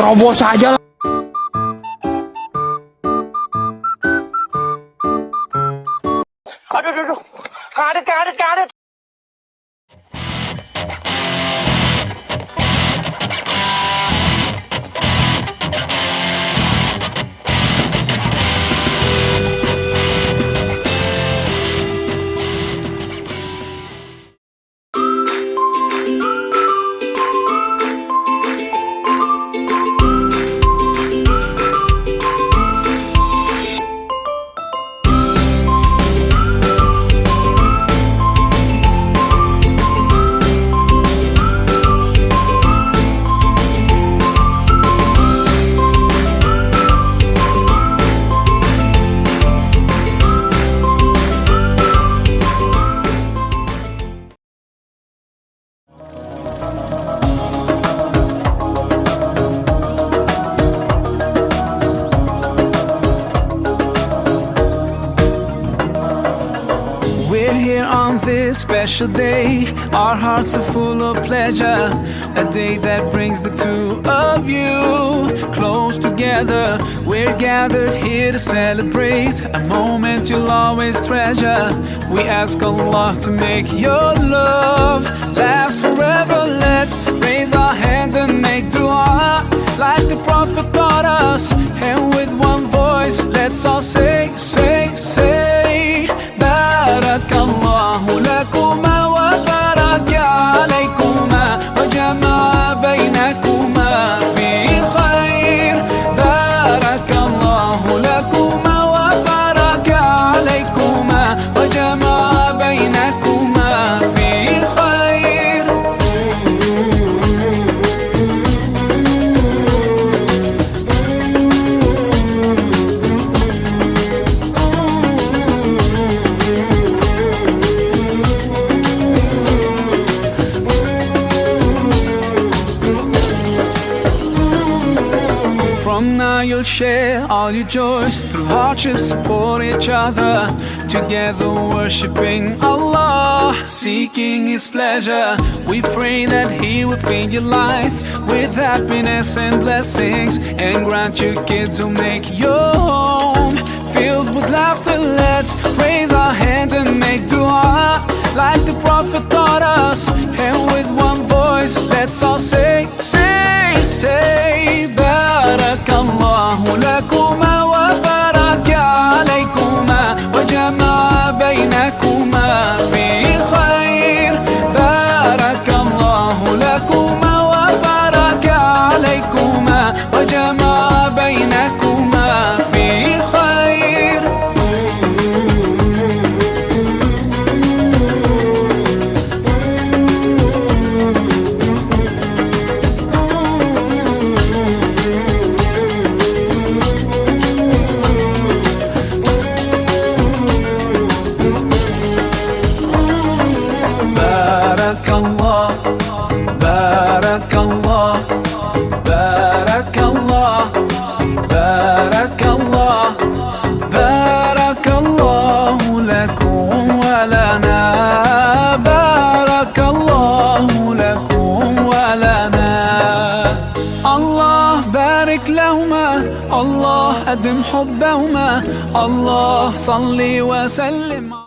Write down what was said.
terobos aja lah. Aduh, kadet, kadet, kadet. We're here on this special day. Our hearts are full of pleasure. A day that brings the two of you close together. We're gathered here to celebrate a moment you'll always treasure. We ask Allah to make your love last forever. Let's raise our hands and make dua like the Prophet taught us. And with one voice, let's all say, say, say, بارك الله لكما وبارك عليكما وجمع بينكما في خير. بارك الله لكما وبارك عليكما وجمع بينكما في خير. From now you'll share all your joys. Through hardships support each other. Together worshipping Allah, seeking His pleasure. We pray that He will fill your life with happiness and blessings, and grant you kids who make your home filled with laughter. Let's raise our hands and make dua like the Prophet taught us. And with one voice, let's all say, say, say, بارك الله لكما وبارك عليكما وجمع بينكما في خير. بارك الله لكما وبارك عليكما وجمع بينكما في خير. بارك الله بارك الله بارك الله بارك الله بارك الله لكم ولنا. بارك الله لكم ولنا. الله بارك لهما، الله أدم حبهما، الله صل وسلم.